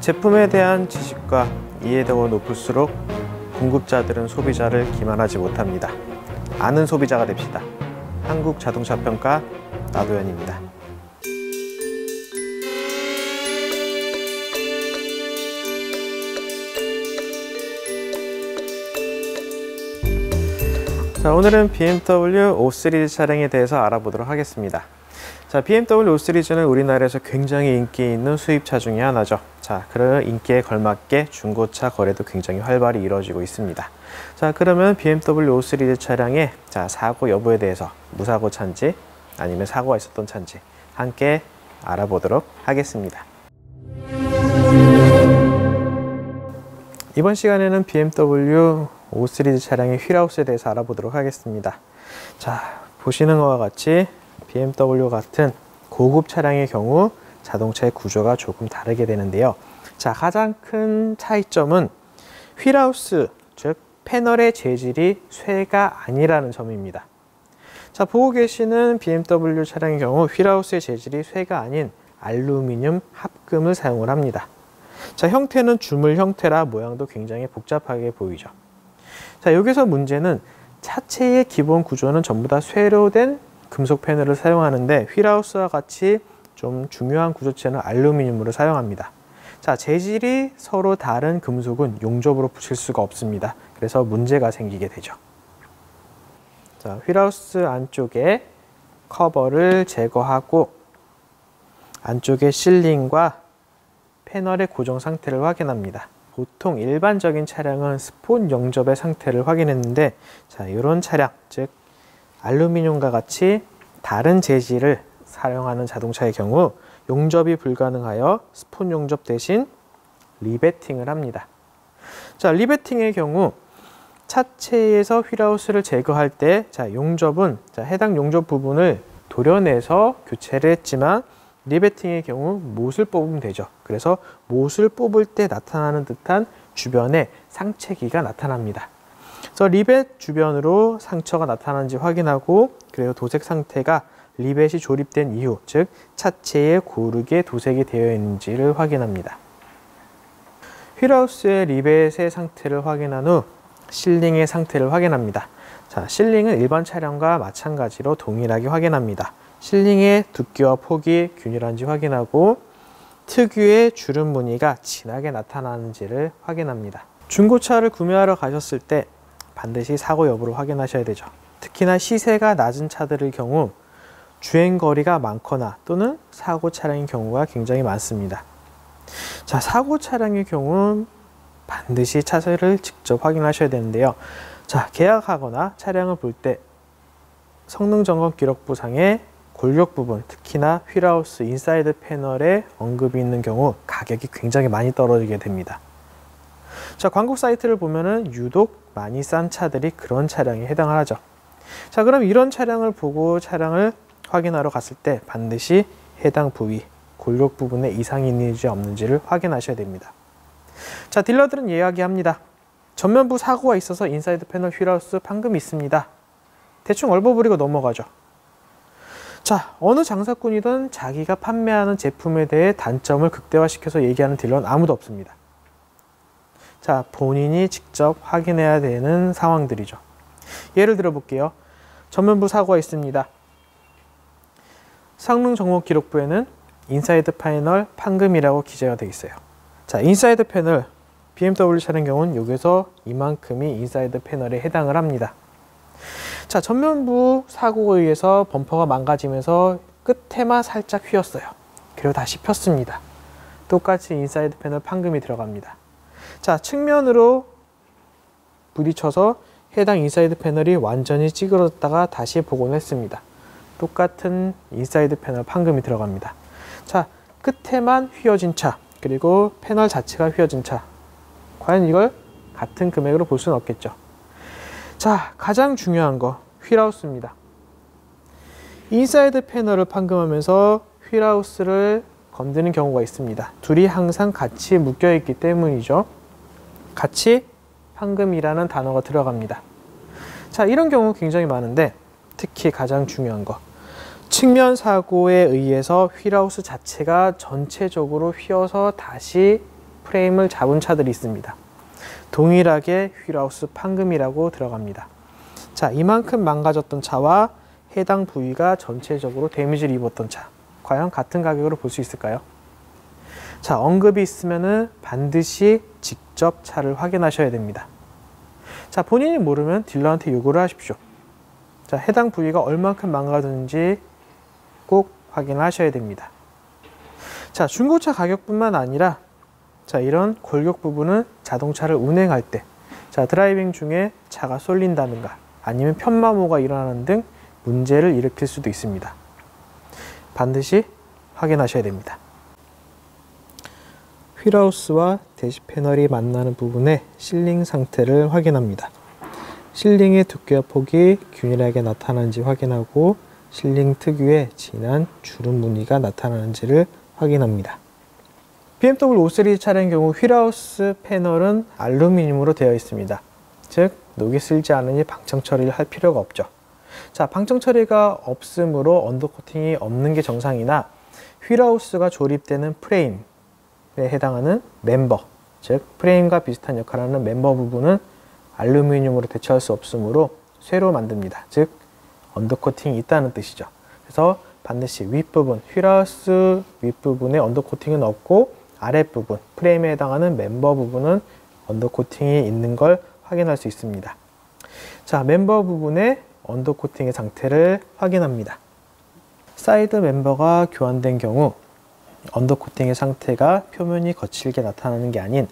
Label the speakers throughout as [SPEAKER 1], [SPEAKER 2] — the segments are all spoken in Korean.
[SPEAKER 1] 제품에 대한 지식과 이해도가 높을수록 공급자들은 소비자를 기만하지 못합니다. 아는 소비자가 됩시다. 한국자동차평가 나도현입니다. 자, 오늘은 BMW 5 시리즈 차량에 대해서 알아보도록 하겠습니다. 자, BMW 5 시리즈는 우리나라에서 굉장히 인기 있는 수입차 중에 하나죠. 자, 그런 인기에 걸맞게 중고차 거래도 굉장히 활발히 이루어지고 있습니다. 자, 그러면 BMW 5 시리즈 차량의 사고 여부에 대해서 무사고 차인지 아니면 사고가 있었던 차인지 함께 알아보도록 하겠습니다. 이번 시간에는 BMW 5 시리즈 차량의 휠하우스에 대해서 알아보도록 하겠습니다. 자, 보시는 것과 같이 BMW 같은 고급 차량의 경우 자동차의 구조가 조금 다르게 되는데요. 자, 가장 큰 차이점은 휠하우스, 즉 패널의 재질이 쇠가 아니라는 점입니다. 자, 보고 계시는 BMW 차량의 경우 휠하우스의 재질이 쇠가 아닌 알루미늄 합금을 사용을 합니다. 자, 형태는 주물 형태라 모양도 굉장히 복잡하게 보이죠. 자, 여기서 문제는 차체의 기본 구조는 전부 다 쇠로 된 금속 패널을 사용하는데 휠하우스와 같이 좀 중요한 구조체는 알루미늄으로 사용합니다. 자, 재질이 서로 다른 금속은 용접으로 붙일 수가 없습니다. 그래서 문제가 생기게 되죠. 자, 휠하우스 안쪽에 커버를 제거하고 안쪽의 실링과 패널의 고정 상태를 확인합니다. 보통 일반적인 차량은 스폰 용접의 상태를 확인했는데, 자, 이런 차량, 즉 알루미늄과 같이 다른 재질을 사용하는 자동차의 경우 용접이 불가능하여 스폰 용접 대신 리베팅을 합니다. 자, 리베팅의 경우 차체에서 휠하우스를 제거할 때 용접은 해당 용접 부분을 도려내서 교체를 했지만 리베팅의 경우 못을 뽑으면 되죠. 그래서 못을 뽑을 때 나타나는 듯한 주변에 상체기가 나타납니다. 그래서 리벳 주변으로 상처가 나타나는지 확인하고, 그리고 도색 상태가 리벳이 조립된 이후, 즉 차체에 고르게 도색이 되어 있는지를 확인합니다. 휠하우스의 리벳의 상태를 확인한 후 실링의 상태를 확인합니다. 자, 실링은 일반 차량과 마찬가지로 동일하게 확인합니다. 실링의 두께와 폭이 균일한지 확인하고 특유의 주름 무늬가 진하게 나타나는지를 확인합니다. 중고차를 구매하러 가셨을 때 반드시 사고 여부를 확인하셔야 되죠. 특히나 시세가 낮은 차들의 경우 주행거리가 많거나 또는 사고 차량의 경우가 굉장히 많습니다. 자, 사고 차량의 경우 반드시 차세를 직접 확인하셔야 되는데요. 자, 계약하거나 차량을 볼 때 성능점검기록부상에 골격 부분, 특히나 휠하우스 인사이드 패널에 언급이 있는 경우 가격이 굉장히 많이 떨어지게 됩니다. 자, 광고 사이트를 보면은 유독 많이 싼 차들이 그런 차량에 해당을 하죠. 자, 그럼 이런 차량을 보고 차량을 확인하러 갔을 때 반드시 해당 부위, 골격 부분에 이상이 있는지 없는지를 확인하셔야 됩니다. 자, 딜러들은 이야기합니다. 전면부 사고가 있어서 인사이드 패널 휠하우스 판금이 있습니다. 대충 얼버무리고 넘어가죠. 자, 어느 장사꾼이든 자기가 판매하는 제품에 대해 단점을 극대화시켜서 얘기하는 딜러는 아무도 없습니다. 자, 본인이 직접 확인해야 되는 상황들이죠. 예를 들어 볼게요. 전면부 사고가 있습니다. 성능 정보 기록부에는 인사이드 패널 판금이라고 기재가 되어 있어요. 자, 인사이드 패널 BMW 차량 경우는 여기서 이만큼이 인사이드 패널에 해당을 합니다. 자, 전면부 사고에 의해서 범퍼가 망가지면서 끝에만 살짝 휘었어요. 그리고 다시 폈습니다. 똑같이 인사이드 패널 판금이 들어갑니다. 자, 측면으로 부딪혀서 해당 인사이드 패널이 완전히 찌그러졌다가 다시 복원했습니다. 똑같은 인사이드 패널 판금이 들어갑니다. 자, 끝에만 휘어진 차, 그리고 패널 자체가 휘어진 차, 과연 이걸 같은 금액으로 볼 수는 없겠죠. 자, 가장 중요한 거 휠하우스입니다. 인사이드 패널을 판금하면서 휠하우스를 건드는 경우가 있습니다. 둘이 항상 같이 묶여 있기 때문이죠. 같이 판금이라는 단어가 들어갑니다. 자, 이런 경우 굉장히 많은데 특히 가장 중요한 거, 측면 사고에 의해서 휠하우스 자체가 전체적으로 휘어서 다시 프레임을 잡은 차들이 있습니다. 동일하게 휠하우스 판금이라고 들어갑니다. 자, 이만큼 망가졌던 차와 해당 부위가 전체적으로 데미지를 입었던 차, 과연 같은 가격으로 볼 수 있을까요? 자, 언급이 있으면은 반드시 직접 차를 확인하셔야 됩니다. 자, 본인이 모르면 딜러한테 요구를 하십시오. 자, 해당 부위가 얼만큼 망가졌는지 꼭 확인하셔야 됩니다. 자, 중고차 가격뿐만 아니라 자, 이런 골격 부분은 자동차를 운행할 때, 자, 드라이빙 중에 차가 쏠린다든가 아니면 편마모가 일어나는 등 문제를 일으킬 수도 있습니다. 반드시 확인하셔야 됩니다. 휠하우스와 대시 패널이 만나는 부분의 실링 상태를 확인합니다. 실링의 두께와 폭이 균일하게 나타나는지 확인하고 실링 특유의 진한 주름 무늬가 나타나는지를 확인합니다. BMW 5 시리즈 차량의 경우 휠하우스 패널은 알루미늄으로 되어 있습니다. 즉 녹이 슬지 않으니 방청 처리를 할 필요가 없죠. 자, 방청 처리가 없으므로 언더코팅이 없는 게 정상이나 휠하우스가 조립되는 프레임에 해당하는 멤버, 즉 프레임과 비슷한 역할을 하는 멤버 부분은 알루미늄으로 대체할 수 없으므로 쇠로 만듭니다. 즉 언더코팅이 있다는 뜻이죠. 그래서 반드시 윗부분, 휠하우스 윗부분에 언더코팅은 없고 아랫부분, 프레임에 해당하는 멤버 부분은 언더코팅이 있는 걸 확인할 수 있습니다. 자, 멤버 부분의 언더코팅의 상태를 확인합니다. 사이드 멤버가 교환된 경우 언더코팅의 상태가 표면이 거칠게 나타나는 게 아닌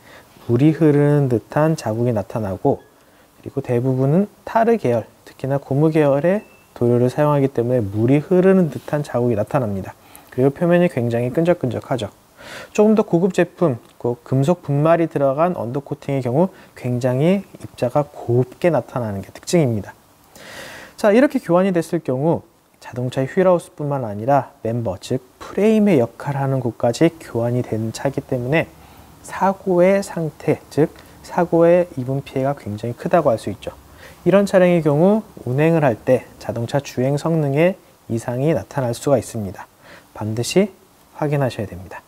[SPEAKER 1] 물이 흐르는 듯한 자국이 나타나고, 그리고 대부분은 타르 계열, 특히나 고무 계열의 도료를 사용하기 때문에 물이 흐르는 듯한 자국이 나타납니다. 그리고 표면이 굉장히 끈적끈적하죠. 조금 더 고급 제품, 금속 분말이 들어간 언더코팅의 경우 굉장히 입자가 곱게 나타나는 게 특징입니다. 자, 이렇게 교환이 됐을 경우 자동차의 휠하우스뿐만 아니라 멤버, 즉 프레임의 역할을 하는 곳까지 교환이 된 차이기 때문에 사고의 상태, 즉 사고에 입은 피해가 굉장히 크다고 할 수 있죠. 이런 차량의 경우 운행을 할 때 자동차 주행 성능에 이상이 나타날 수가 있습니다. 반드시 확인하셔야 됩니다.